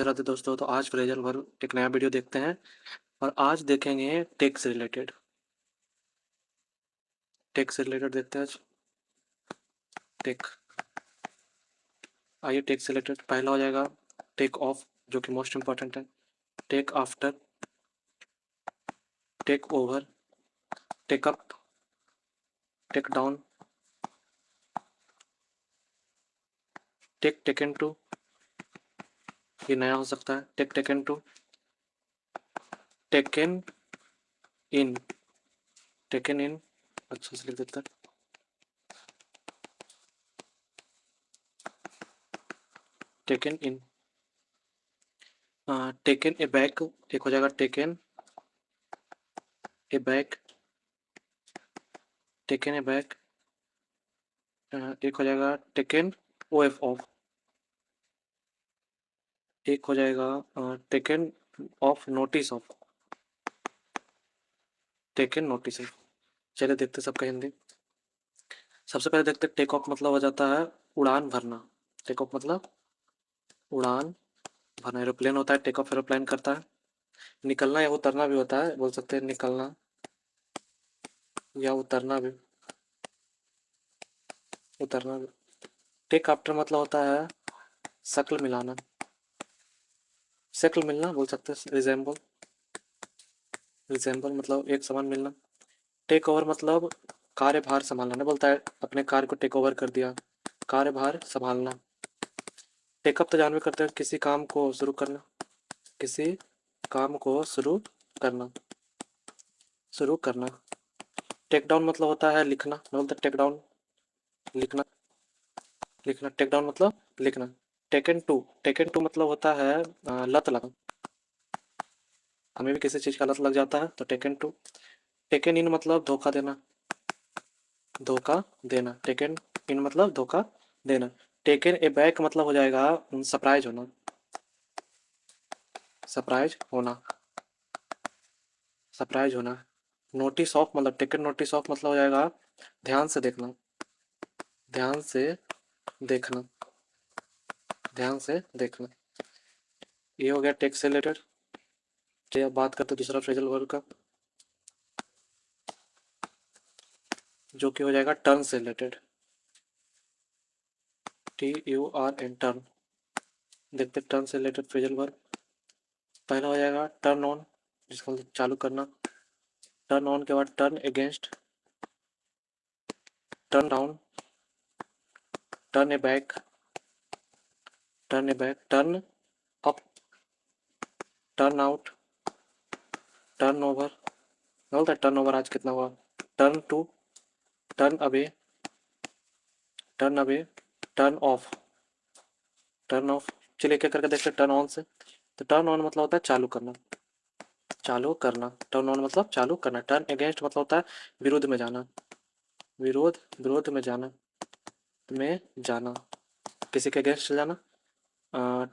राधे राधे दोस्तों। तो आज फ्रेजल वर्क एक नया वीडियो देखते हैं और आज देखेंगे टेक से रिलेटेड देखते हैं आज। टेक, आइए टेक से रिलेटेड पहला हो जाएगा टेक ऑफ, जो कि मोस्ट इंपॉर्टेंट है। Take after, take over, take up, take down, take taken to, ये नया हो सकता है। Take taken to, taken in, taken in, अच्छा से लिख देता है। Taken in, taken a back, एक हो जाएगा taken a back, taken a back, एक हो जाएगा टेकन ओ एफ ऑफ, एक हो जाएगा taken of notice of, taken notice of. चलिए देखते सबका हिंदी। सबसे पहले देखते टेक ऑफ मतलब हो जाता है उड़ान भरना। टेक ऑफ मतलब उड़ान भरना, एरोप्लेन होता है टेक ऑफ, एरोप्लेन करता है। निकलना या उतरना भी होता है, बोल सकते हैं निकलना या उतरना भी, उतरना भी। टेक आफ्टर मतलब होता है शक्ल मिलाना, शक्ल मिलना बोल सकते हैं, रिजेंबल, रिजेंबल मतलब एक समान मिलना। टेक ओवर मतलब कार्यभार संभालना, नहीं बोलता है अपने कार्य को टेक ओवर कर दिया, कार्यभार संभालना। टेकअप तो जानवे करते हैं किसी काम को शुरू करना, किसी काम को शुरू करना, शुरू करना। टेक डाउन मतलब होता है लिखना, नहीं बोलते टेक डाउन, लिखना, लिखना। टेक डाउन मतलब लिखना। टेकन टू, टेकन टू मतलब होता है लत लगना, हमें भी किसी चीज़ का लत लग जाता है तो टेकन टू। टेकन इन मतलब धोखा देना, धोखा देना। टेकन इन मतलब धोखा देना। टेकन ए बैक मतलब हो जाएगा सरप्राइज होना, सरप्राइज होना, सरप्राइज होना। नोटिस ऑफ मतलब टेकन नोटिस ऑफ मतलब हो जाएगा ध्यान से देखना, ध्यान से देखना, ध्यान से देखना। ये हो गया टेक्स्ट से रिलेटेड। चलिए अब बात करते हैं दूसरा फ्रेजल वर्ब का, जो कि हो जाएगा टर्न से रिलेटेड। TURN, turn. देखते टर्न से रिलेटेड फ्रेजल वर्ब। पहला हो जाएगा टर्न ऑन, जिसको चालू करना। टर्न ऑन के बाद turn against, turn down, turn a back, turn a back, turn up, turn out, turn over, बोलता है टर्न ओवर आज कितना हुआ। Turn to, turn away, turn away, turn off, turn off. चलिए क्या करके देखते हैं टर्न ऑन से। तो टर्न ऑन मतलब होता है चालू करना, चालू करना। टर्न ऑन मतलब चालू करना। टर्न अगेंस्ट मतलब होता है विरुद्ध में जाना, विरोध, विरोध में जाना, में जाना, किसी के अगेंस्ट जाना।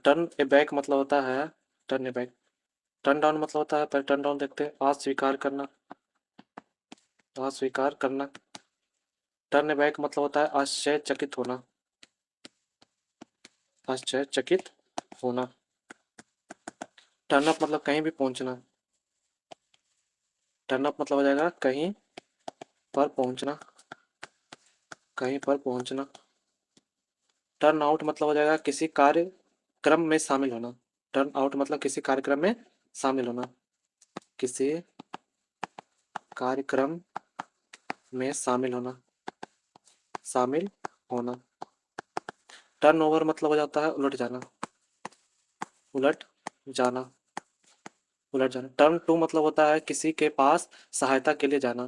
टर्न ए बैक मतलब होता है turn a back. Turn down मतलब होता है, पर टर्न डाउन देखते हैं अस्वीकार करना, अस्वीकार करना। टर्न ए बैक मतलब होता है आश्चर्यचकित होना, आश्चर्यचकित होना। टर्न अप मतलब कहीं भी पहुंचना, टर्न अप मतलब हो जाएगा कहीं पर पहुंचना, कहीं पर पहुंचना। टर्न आउट मतलब हो जाएगा किसी कार्यक्रम में शामिल होना, टर्न आउट मतलब किसी कार्यक्रम में शामिल होना, किसी कार्यक्रम में शामिल होना, शामिल होना। टर्न ओवर मतलब हो जाता है उलट जाना, उलट जाना, उलट जाना। टर्न टू मतलब होता है किसी के पास सहायता के लिए जाना,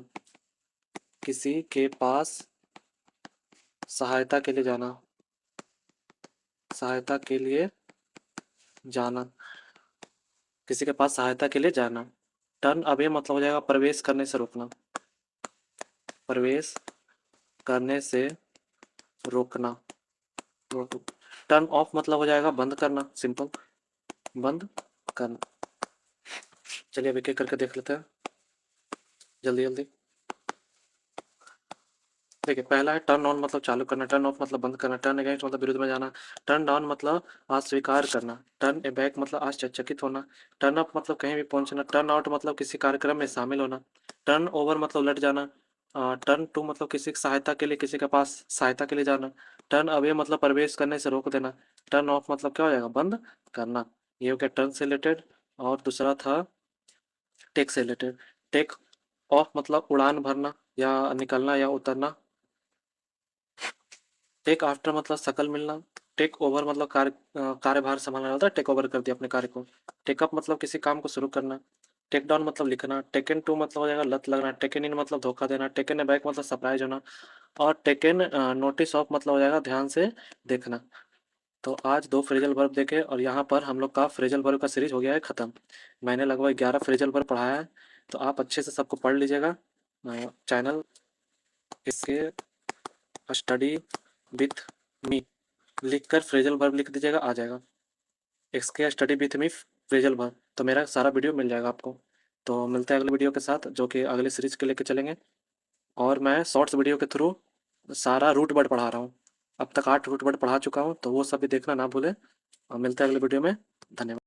किसी के पास सहायता के लिए जाना, सहायता के लिए जाना, किसी के पास सहायता के लिए जाना। टर्न अवे मतलब हो जाएगा प्रवेश करने से रोकना, प्रवेश करने से रोकना, टर्न ऑफ मतलब हो जाएगा बंद करना, सिंपल, बंद करना। चलिए अब एक एक करके देख लेते हैं जल्दी जल्दी। देखिए, पहला है टर्न ऑन मतलब चालू करना, टर्न ऑफ मतलब बंद करना, टर्न अगेंस्ट मतलब विरुद्ध में जाना, टर्न डाउन मतलब अस्वीकार करना, टर्न बैक मतलब आश्चर्यचकित होना, टर्न अप मतलब कहीं भी पहुंचना, टर्न आउट मतलब किसी कार्यक्रम में शामिल होना, टर्न ओवर मतलब उलट जाना, टर्न टू मतलब किसी की सहायता के लिए किसी के पास सहायता के लिए जाना, टर्न अवे मतलब प्रवेश करने से रोक देना, टर्न ऑफ मतलब क्या हो जाएगा, बंद करना। ये हो गया टर्न से रिलेटेड। और दूसरा था टेक से रिलेटेड। टेक ऑफ मतलब उड़ान भरना या निकलना या उतरना, टेक आफ्टर मतलब शकल मिलना, टेक ओवर मतलब कार्यभार संभालना होता है, टेक ओवर कर दिया अपने कार्य को। टेक अप मतलब किसी काम को शुरू करना, टेक डाउन मतलब लिखना, टेकन टू मतलब हो जाएगा लत लगना, टेकन इन मतलब धोखा देना, टेकन बैक मतलब सरप्राइज होना, और टेकन नोटिस ऑफ मतलब हो जाएगा ध्यान से देखना। तो आज 2 फ्रेजल वर्ब देखे और यहाँ पर हम लोग का फ्रेजल वर्ब का सीरीज हो गया है ख़त्म। मैंने लगभग 11 फ्रेजल वर्ब पढ़ाया है, तो आप अच्छे से सबको पढ़ लीजिएगा। चैनल इसके स्टडी विथ मी लिख कर फ्रेजल वर्ब लिख दीजिएगा, आ जाएगा। इसके study with me phrasal verb, तो मेरा सारा वीडियो मिल जाएगा आपको। तो मिलते हैं अगले वीडियो के साथ, जो कि अगले सीरीज के लेके चलेंगे। और मैं शॉर्ट्स वीडियो के थ्रू सारा रूट वर्ड पढ़ा रहा हूँ। अब तक 8 रूट वर्ड पढ़ा चुका हूँ, तो वो सब भी देखना ना भूलें। और मिलते हैं अगले वीडियो में। धन्यवाद।